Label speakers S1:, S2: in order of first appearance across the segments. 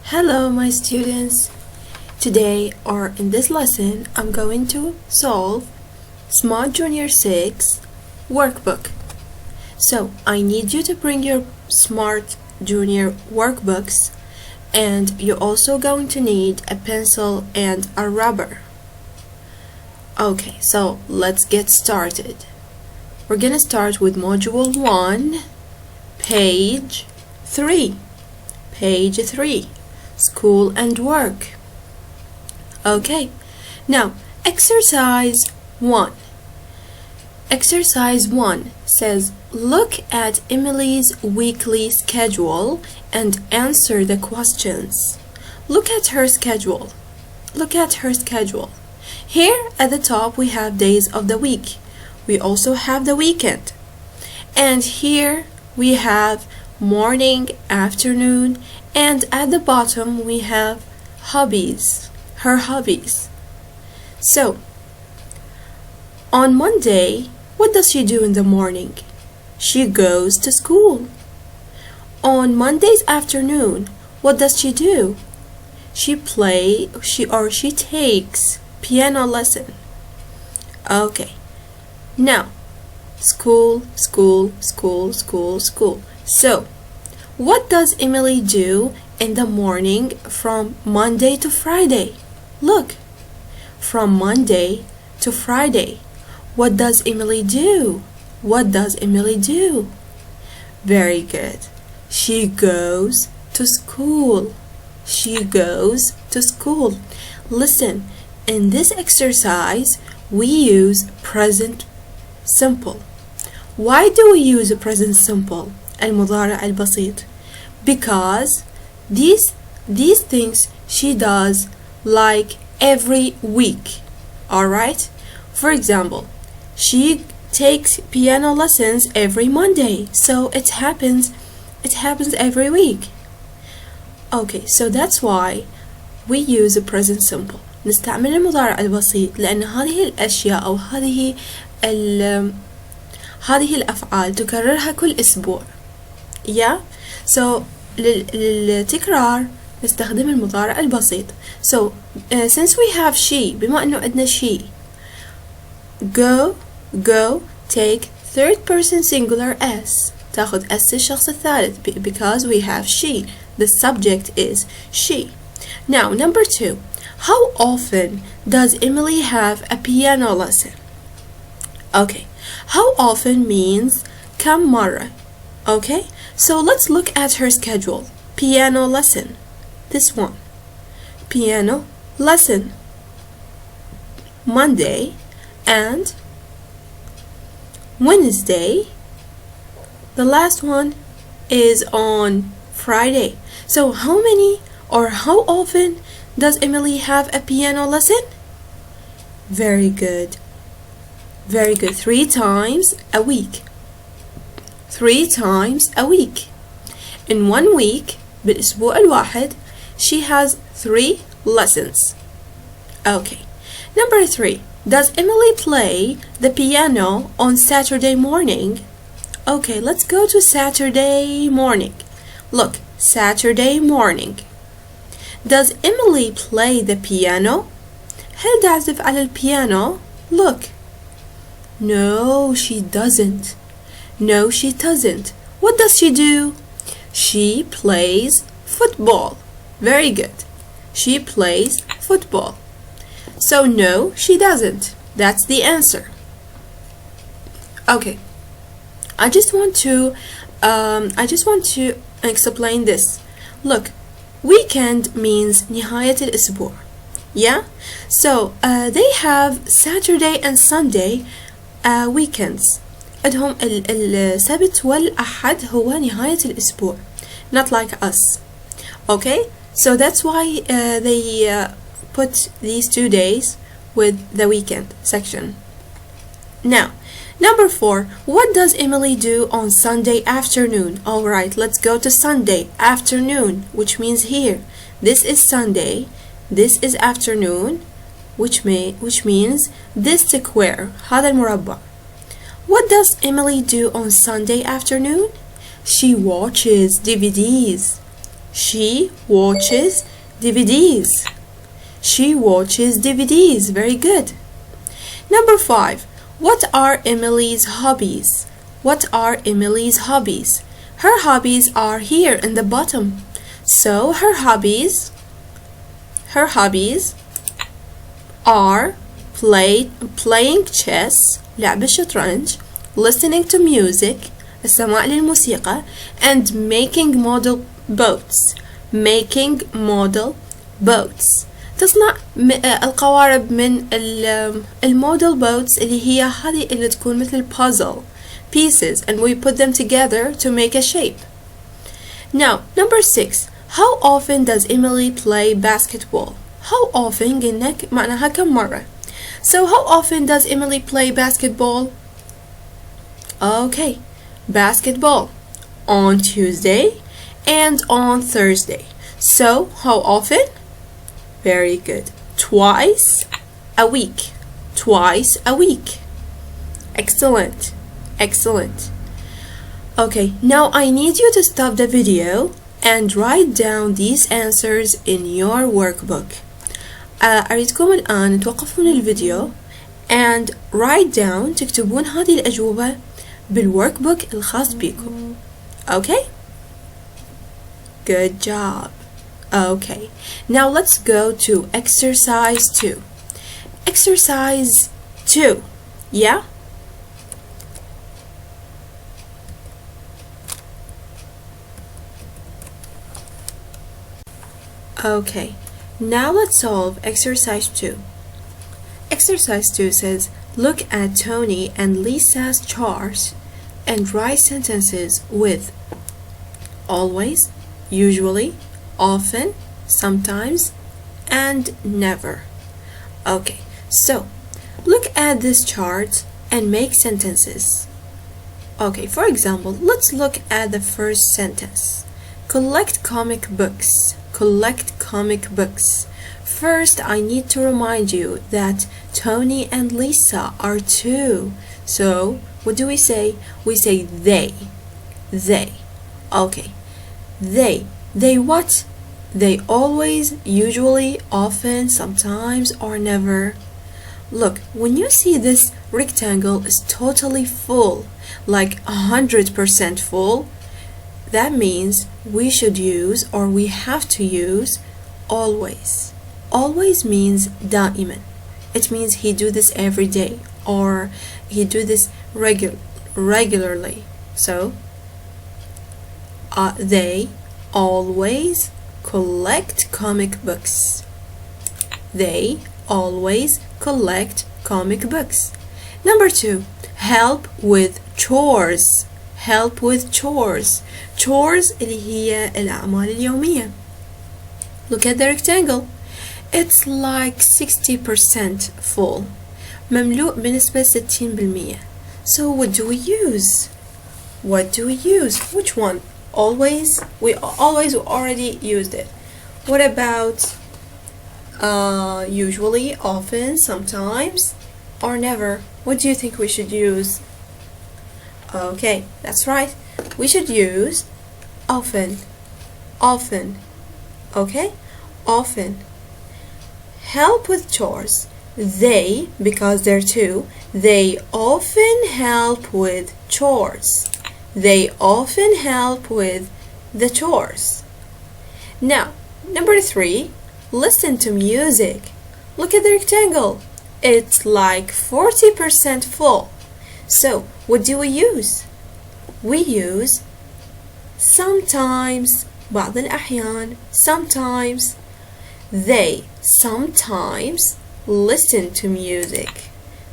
S1: Hello my students. Today or in this lesson I'm going to solve Smart Junior 6 workbook. So I need you to bring your Smart Junior workbooks, and you're also going to need a pencil and a rubber. Okay, so let's get started. We're gonna start with module 1, page 3. Page 3. School and work. Okay, now exercise 1. Exercise 1 says look at Emily's weekly schedule and answer the questions. Look at her schedule. Look at her schedule. Here at the top we have days of the week. We also have the weekend. And here we have morning, afternoon, and at the bottom we have hobbies, her hobbies. So, on Monday, what does she do in the morning? She goes to school. On Monday's afternoon, what does she do? She takes piano lesson. Okay. Now, school. So, what does Emily do in the morning from Monday to Friday? Look, from Monday to Friday, what does Emily do? What does Emily do? Very good. She goes to school. She goes to school. Listen, in this exercise, we use present simple. Why do we use a present simple? المضارع البسيط. Because these things she does like every week. Alright? For example, she takes piano lessons every Monday. So it happens every week. Okay, so that's why we use a present simple. نستعمل المضارع البسيط لأن هذه الأشياء أو هذه الأفعال تكررها كل أسبوع. Yeah, so للتكرار نستخدم المضارع البسيط. So since we have she, بما أنه عندنا she, go take third person singular s. تاخذ s الشخص الثالث because we have she. The subject is she. Now number 2. How often does Emily have a piano lesson? Okay, how often means كم مرة. Okay, so let's look at her schedule. Piano lesson. This one. Piano lesson. Monday and Wednesday. The last one is on Friday. So how many or how often does Emily have a piano lesson? Very good. Very good. 3 times a week. 3 times a week. In 1 week, بالأسبوع الواحد, she has 3 lessons. Okay. Number 3. Does Emily play the piano on Saturday morning? Okay, let's go to Saturday morning. Look, Saturday morning. Does Emily play the piano? هل تعزف على البيانو? Look. No, she doesn't. No, she doesn't. What does she do? She plays football. Very good. She plays football. So no, she doesn't. That's the answer. Okay. I just want to explain this. Look, weekend means نهاية الأسبوع. Yeah? So they have Saturday and Sunday weekends. عندهم السبت والأحد هو نهاية الأسبوع. Not like us. Okay? So that's why they put these 2 days with the weekend section. Now, number 4. What does Emily do on Sunday afternoon? Alright, let's go to Sunday afternoon, which means here. This is Sunday. This is afternoon, which means this square. هذا المربع. What does Emily do on Sunday afternoon? She watches DVDs. She watches DVDs. She watches DVDs. Very good. Number 5. What are Emily's hobbies? What are Emily's hobbies? Her hobbies are here in the bottom. So her hobbies are playing chess, لعب الشطرنج, listening to music, السماع للموسيقى, and making model boats. Making model boats. تصنع القوارب من الموديل boats اللي هي هذه اللي تكون مثل puzzle pieces, and we put them together to make a shape. Now, number 6. How often does Emily play basketball? How often قلنا معناها كم مرة. So how often does Emily play basketball? Okay, basketball on Tuesday and on Thursday. So how often? Very good. Twice a week. Twice a week. Excellent. Excellent. Okay, now I need you to stop the video and write down these answers in your workbook. أريدكم الآن توقفون الفيديو and write down, تكتبون هذه الأجوبة بالworkbook الخاص بكم. Okay? Good job. Okay, now let's go to exercise 2. Exercise 2, yeah? Okay, now let's solve exercise 2. Exercise 2 says, look at Tony and Lisa's charts and write sentences with always, usually, often, sometimes, and never. Okay, so look at this chart and make sentences. Okay, for example, let's look at the first sentence. Collect comic books. Collect comic books. First, I need to remind you that Tony and Lisa are two. So, what do we say? We say they. They. Okay. They what? They always, usually, often, sometimes, or never. Look, when you see this rectangle is totally full, like 100% full, that means we should use, or we have to use, always. Always means دائما. It means he do this every day, or he do this regularly. So, they always collect comic books. They always collect comic books. Number 2, help with chores. Help with chores. Chores اللي هي الأعمال اليومية. Look at the rectangle. It's like 60% full. مملوء بنسبة 60%. So what do we use? What do we use? Which one? Always? We always already used it. What about usually, often, sometimes, or never? What do you think we should use? Okay, that's right. We should use often. Often. Okay? Often. Help with chores. They, because they're two, they often help with chores. They often help with the chores. Now, number 3, listen to music. Look at the rectangle. It's like 40% full. So, what do we use? We use sometimes, بعض الأحيان, sometimes. They sometimes listen to music.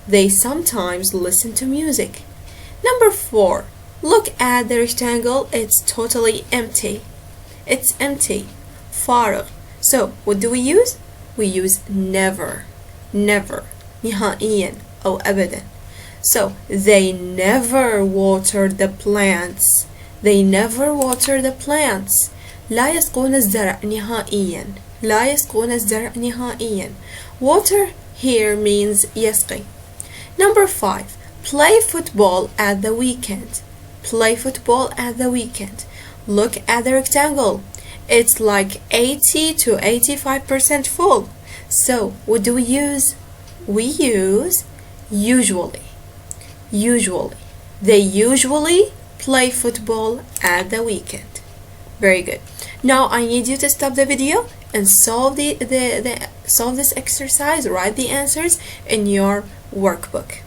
S1: They sometimes listen to music. Number 4, look at the rectangle. It's totally empty. It's empty. فارغ. So, what do we use? We use never. Never. نهائيا أو أبدا. So, they never water the plants. They never water the plants. لا يسقون الزرع نهائيا. لا يسقون الزرع نهائيا. Water here means يسقي. Number 5. Play football at the weekend. Play football at the weekend. Look at the rectangle. it's like 80 to 85% full. So what do we use? We use usually. Usually. They usually play football at the weekend. Very good. Now I need you to stop the video and solve solve this exercise. Write the answers in your workbook.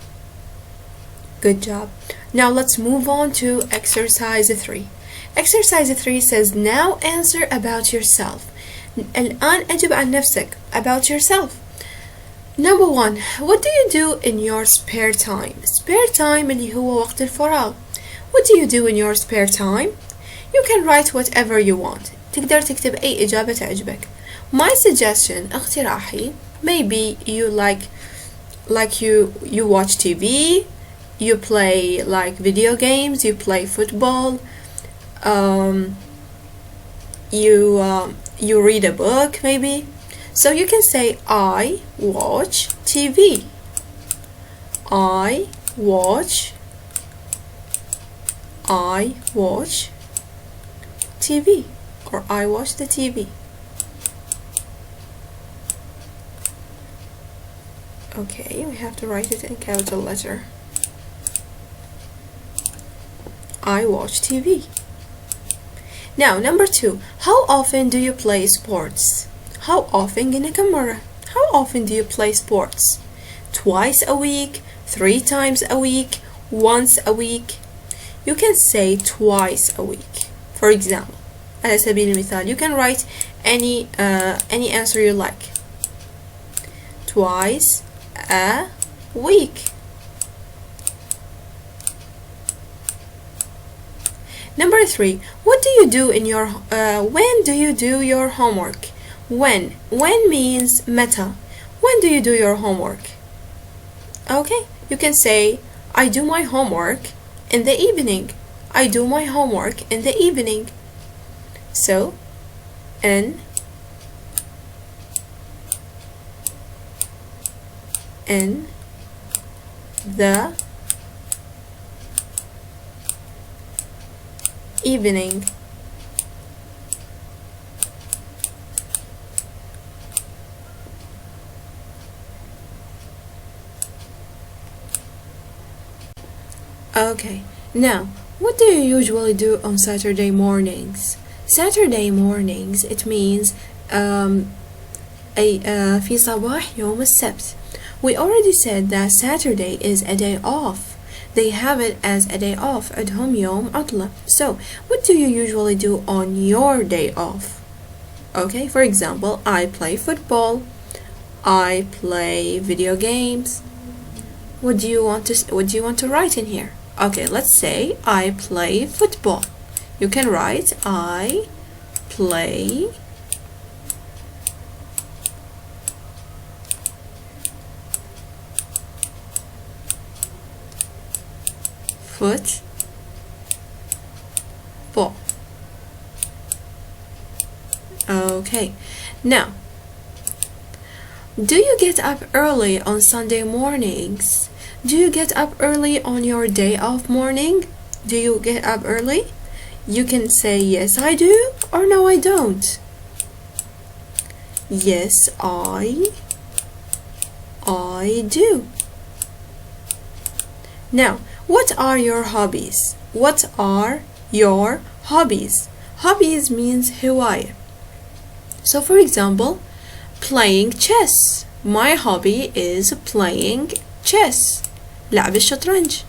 S1: Good job. Now let's move on to exercise 3. Exercise 3 says now answer about yourself. الآن أجب عن نفسك. About yourself. Number 1. What do you do in your spare time? Spare time اللي هو وقت الفراغ. What do you do in your spare time? You can write whatever you want. تقدر تكتب أي إجابة تعجبك. My suggestion اقتراحي maybe you like you watch TV, you play like video games, you play football, you read a book maybe. So you can say I watch TV. I watch TV, or I watch the TV. Okay, we have to write it in capital letter. I watch TV. Now, number 2. How often do you play sports? How often قلنا كم مرة? How often do you play sports? Twice a week, 3 times a week, once a week. You can say twice a week. For example, على سبيل المثال, you can write any answer you like. Twice a week. Number 3. What do you do in your when do you do your homework? When means meta. When do you do your homework? Okay, you can say I do my homework in the evening. I do my homework in the evening. So in the evening. Okay, now what do you usually do on Saturday mornings? Saturday mornings, it means في صباح يوم السبت. We already said that Saturday is a day off. They have it as a day off. عندهم يوم عطلة. So, what do you usually do on your day off? Okay, for example, I play football. I play video games. What do you want to write in here? Okay, let's say I play football. You can write I play football. Okay, now do you get up early on Sunday mornings? Do you get up early on your day off morning? Do you get up early? You can say yes I do or no I don't. Yes I do. Now, what are your hobbies? What are your hobbies? Hobbies means هواية. So for example, playing chess. My hobby is playing chess. لعب الشطرنج.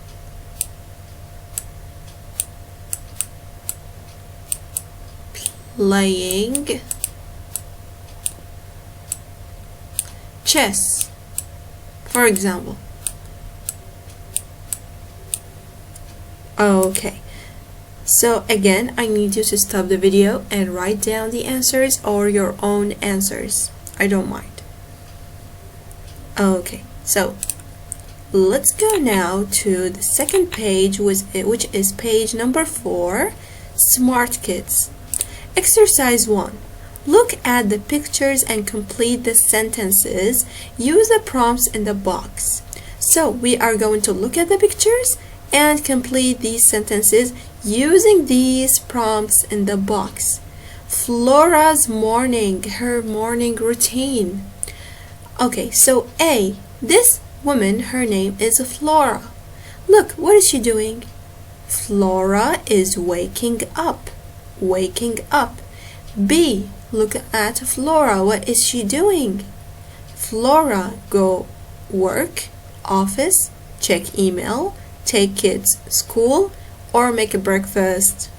S1: Playing chess, for example. Okay, so again, I need you to stop the video and write down the answers or your own answers. I don't mind. Okay, so let's go now to the second page, which is page number 4, Smart Kids. Exercise 1. Look at the pictures and complete the sentences. Use the prompts in the box. So we are going to look at the pictures and complete these sentences using these prompts in the box. Flora's morning, her morning routine. Okay, so A, this woman, her name is Flora. Look, what is she doing? Flora is waking up. Waking up. B, look at Flora. What is she doing? Flora go work, office, check email, take kids school, or make a breakfast.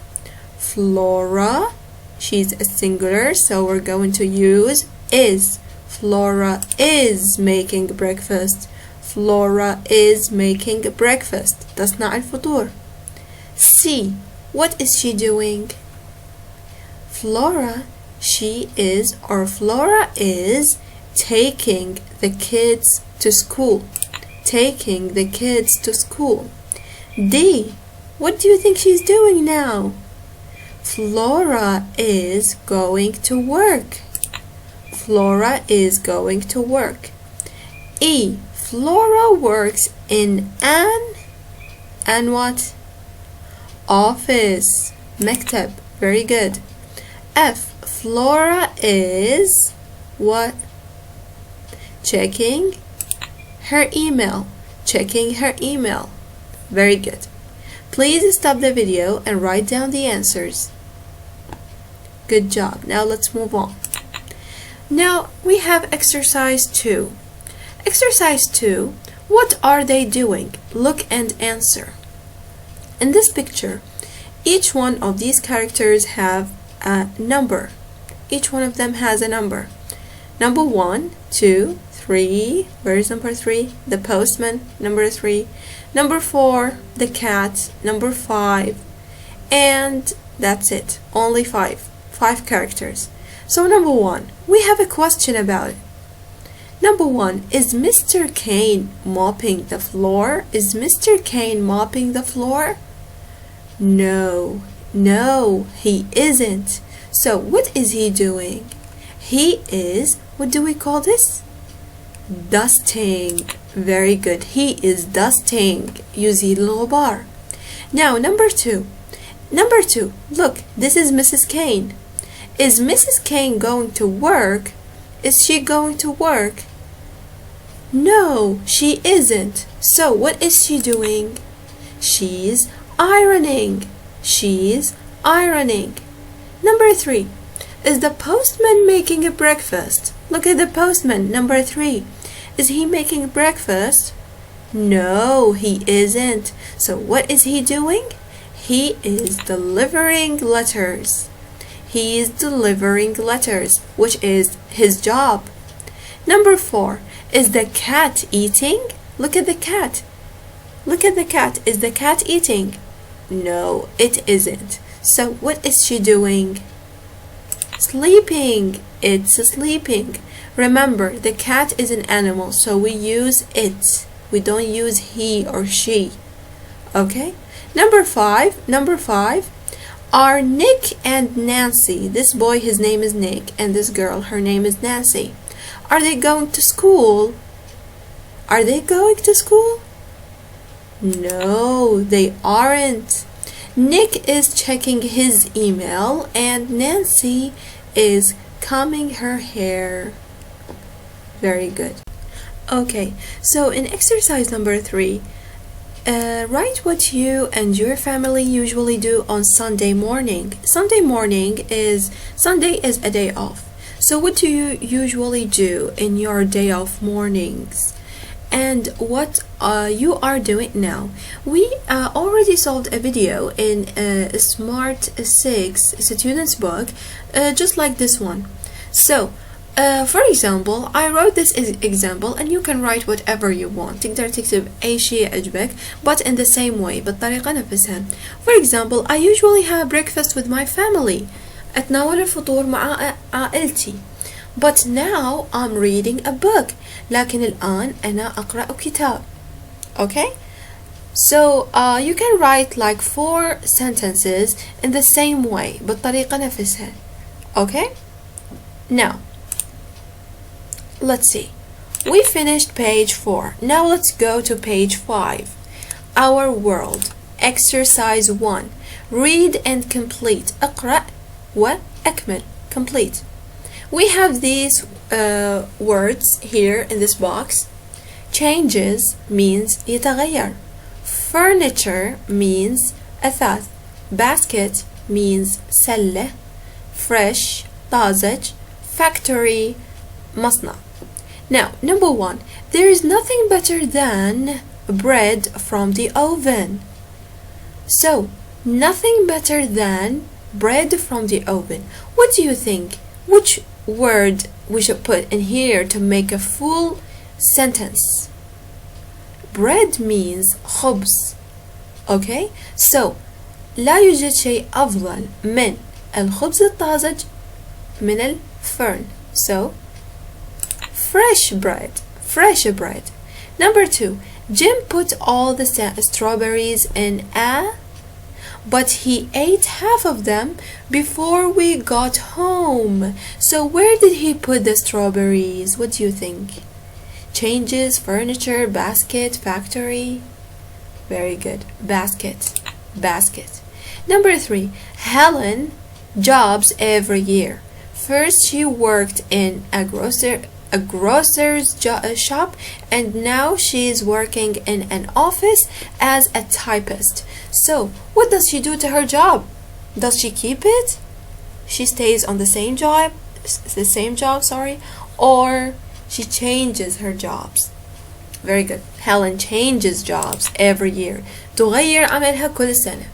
S1: Flora, she's a singular, so we're going to use is. Flora is making breakfast. Flora is making breakfast. تصنع الفطور. C, what is she doing? Flora, Flora is taking the kids to school. Taking the kids to school. D, what do you think she's doing now? Flora is going to work. Flora is going to work. E, Flora works in an what? Office. مكتب. Very good. F, Flora is what? Checking her email. Checking her email. Very good. Please stop the video and write down the answers. Good job. Now let's move on. Now we have exercise 2. Exercise 2, what are they doing? Look and answer. In this picture, each one of these characters have a number. Each one of them has a number. Number 1, 2, 3. Where is number 3? The postman. Number 3. Number 4, the cat. Number 5. And that's it. Only 5. 5 characters. So number 1, we have a question about it. Number 1, is Mr. Kane mopping the floor? Is Mr. Kane mopping the floor? No, he isn't. So what is he doing? He is, what do we call this? Dusting. Very good. He is dusting. يزيل الغبار. Now number 2. Number 2, look, this is Mrs. Kane. Is Mrs. Kane going to work? Is she going to work? No, she isn't. So what is she doing? She's ironing. She's ironing. Number 3, is the postman making a breakfast? Look at the postman. Number 3, is he making breakfast? No, he isn't. So what is he doing? He is delivering letters. He is delivering letters, which is his job. Number 4, is the cat eating? Look at the cat. Look at the cat. Is the cat eating? No, it isn't. So what is she doing? Sleeping. It's sleeping. Remember, the cat is an animal, so we use it. We don't use he or she. Okay? Number 5. Are Nick and Nancy, this boy, his name is Nick, and this girl, her name is Nancy, are they going to school? Are they going to school? No, they aren't. Nick is checking his email and Nancy is combing her hair. Very good. Okay, so in exercise number 3, write what you and your family usually do on Sunday morning. Sunday is a day off. So what do you usually do in your day off mornings? And what you are doing now? We already solved a video in Smart 6 student's book, just like this one. So for example, I wrote this example and you can write whatever you want. تقدر تكتب أي شيء يعجبك but in the same way, بالطريقة نفسها. For example, I usually have breakfast with my family. أتناول الفطور مع عائلتي. But now I'm reading a book. لكن الآن أنا أقرأ كتاب. Okay? So you can write like 4 sentences in the same way بالطريقة نفسها. Okay? Now let's see. We finished page 4. Now let's go to page 5. Our world. Exercise 1. Read and complete. اقرأ أكمل, complete. We have these words here in this box. Changes means يتغير. Furniture means أثاث. Basket means سلة. Fresh طازج. Factory مصنع. Now, number 1. There is nothing better than bread from the oven. So, nothing better than bread from the oven. What do you think? Which word we should put in here to make a full sentence? Bread means خبز. Okay? So, لا يوجد شيء أفضل من الخبز الطازج من الفرن. So, fresh bread. Fresh bread. Number 2. Jim put all the strawberries in but he ate half of them before we got home. So where did he put the strawberries? What do you think? Changes, furniture, basket, factory. Very good. Basket. Basket. Number 3. Helen jobs every year. First she worked in a grocer's shop, and now she's working in an office as a typist. So, what does she do to her job? Does she keep it? She stays on the same job, or she changes her jobs. Very good. Helen changes jobs every year. تغير عملها كل سنة.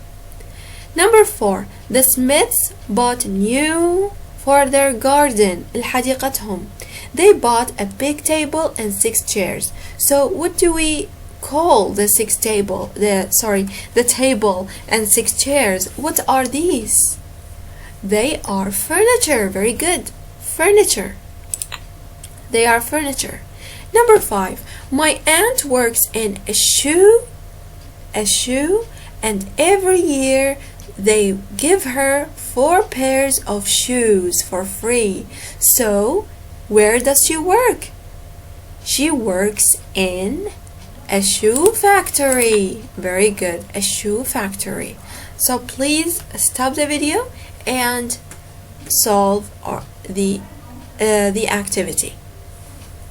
S1: Number 4. The Smiths bought new for their garden. لحديقتهم. They bought a big table and 6 chairs. So what do we call the the table and 6 chairs? What are these? They are furniture. Very good. Furniture. They are furniture. Number 5. My aunt works in a shoe, and every year they give her 4 pairs of shoes for free. So, where does she work? She works in a shoe factory. Very good. A shoe factory. So please stop the video and solve the activity.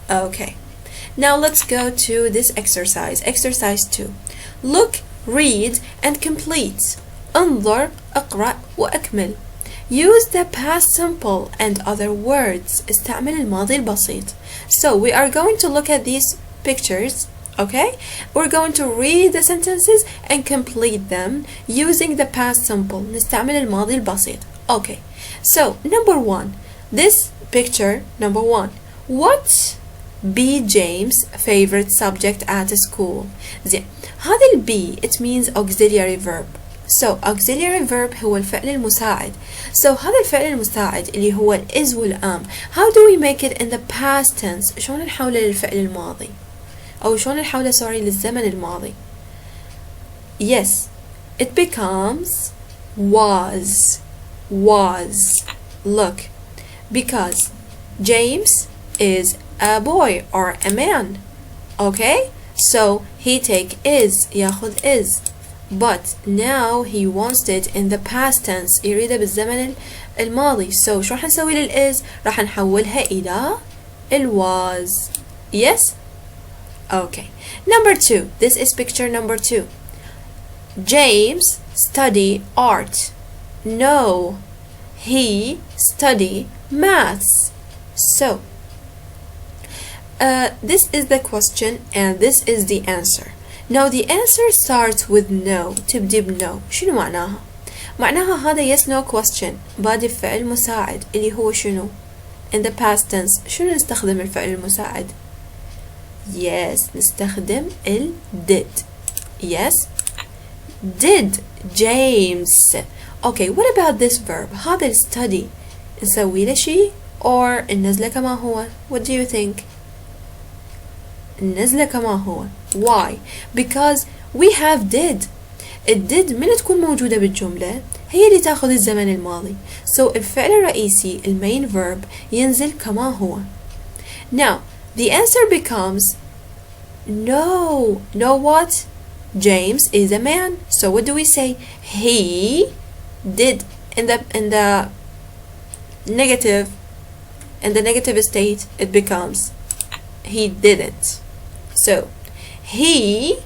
S1: Okay. Now let's go to this exercise. Exercise 2. Look, read, and complete. انظر, اقرأ, وأكمل. Use the past simple and other words. استعمل الماضي البسيط. So we are going to look at these pictures. Okay? We're going to read the sentences and complete them using the past simple. نستعمل الماضي البسيط. Okay. So number 1. This picture, number 1. What be James' favorite subject at school? زين. هذا ال be, it means auxiliary verb. So auxiliary verb هو الفعل المساعد. So هذا الفعل المساعد اللي هو ال is والam. How do we make it in the past tense? شلون نحوله للفعل الماضي؟ أو شلون نحوله للزمن الماضي؟ Yes, it becomes was. Look, because James is a boy or a man. Okay? So he take is, ياخذ is. But now he wants it in the past tense. يريده بالزمن الماضي. So شو راح نسوي للإز؟ راح نحولها إلى was. Yes? Okay. Number 2. This is picture number 2. James study art. No, he study maths. So this is the question and this is the answer. Now the answer starts with no. تبدي بno. شنو معناها؟ معناها هذا yes no question بادي بفعل مساعد اللي هو شنو؟ In the past tense شنو نستخدم الفعل المساعد؟ Yes, نستخدم ال did. Yes? Did James. Okay, what about this verb? هذا study نسوي له شي or ننزله كما هو? What do you think? ننزله كما هو. Why? Because we have did. did من تكون موجودة بالجملة هي اللي تاخذ الزمن الماضي. So الفعل الرئيسي main verb ينزل كما هو. Now the answer becomes no. No what? James is a man. So what do we say? He did in the negative, in the negative state it becomes he didn't. So he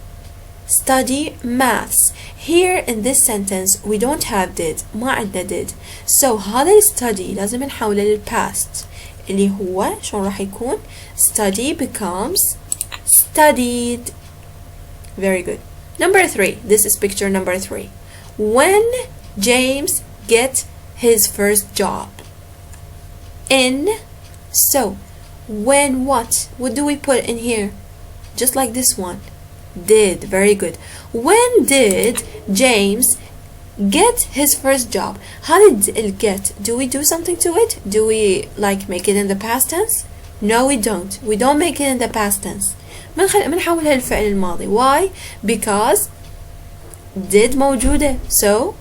S1: study maths. Here in this sentence we don't have did, ما عندنا did. So هذا ال study لازم نحوله لل past اللي هو شلون راح يكون study becomes studied. Very good. Number 3. This is picture number 3. When James get his first job. In. So when what do we put in here? Just like this one. Did. Very good. When did James get his first job? How did it get? Do we do something to it? Do we like make it in the past tense? No, we don't. We don't make it in the past tense. بنحولها للفعل الماضي. Why? Because did موجودة. So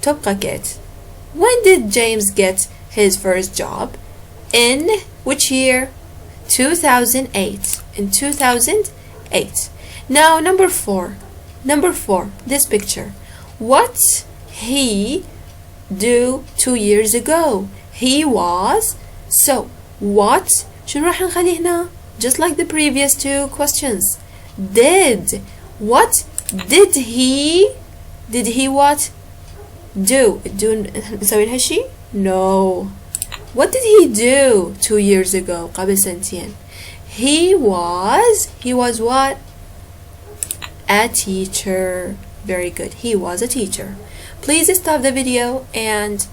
S1: تبقى get. When did James get his first job? In which year? 2008. In 2008. Now number 4. Number 4. This picture. What he do 2 years ago? He was. So what شنو راح نخلي هنا? Just like the previous 2 questions. Did. What did he what? Do نسوي لها شي? No. What did he do 2 years ago? قبل سنتين. He was what? A teacher. Very good. He was a teacher. Please stop the video and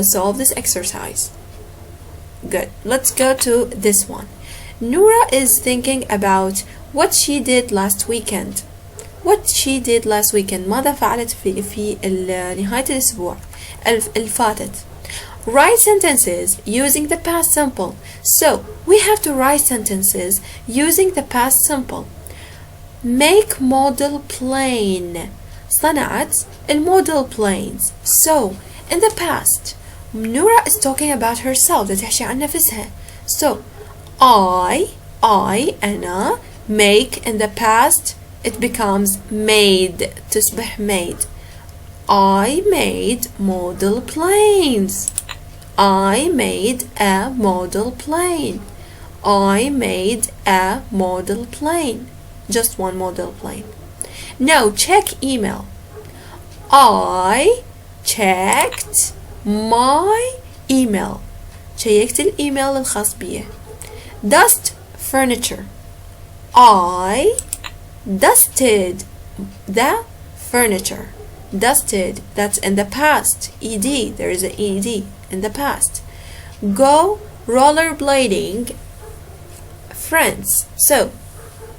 S1: solve this exercise. Good. Let's go to this one. Noura is thinking about what she did last weekend. What she did last weekend. ماذا فعلت في نهاية الأسبوع الفاتت. Write sentences using the past simple. So we have to write sentences using the past simple. Make model plane. صنعت الموديل planes. So in the past Noura is talking about herself. تحكي عن نفسها. So I أنا make in the past it becomes made. تصبح made. I made model planes. I made a model plane. I made a model plane. Just one model plane. Now check email. I checked my email. شيكت الإيميل الخاص بي. Dust furniture. I dusted the furniture. Dusted, that's in the past. Ed, there is an ed in the past. Go rollerblading friends. So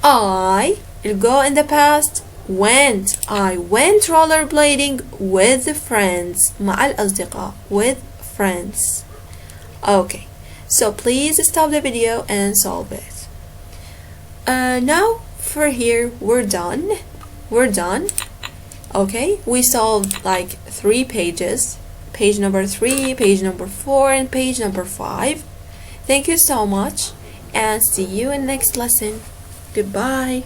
S1: I go in the past went. I went rollerblading with friends. مع الأصدقاء. With friends. Okay, so please stop the video and solve it. Now for here we're done. Okay, we solved like 3 pages. Page number 3, page number 4, and page number 5. Thank you so much and see you in next lesson. Goodbye.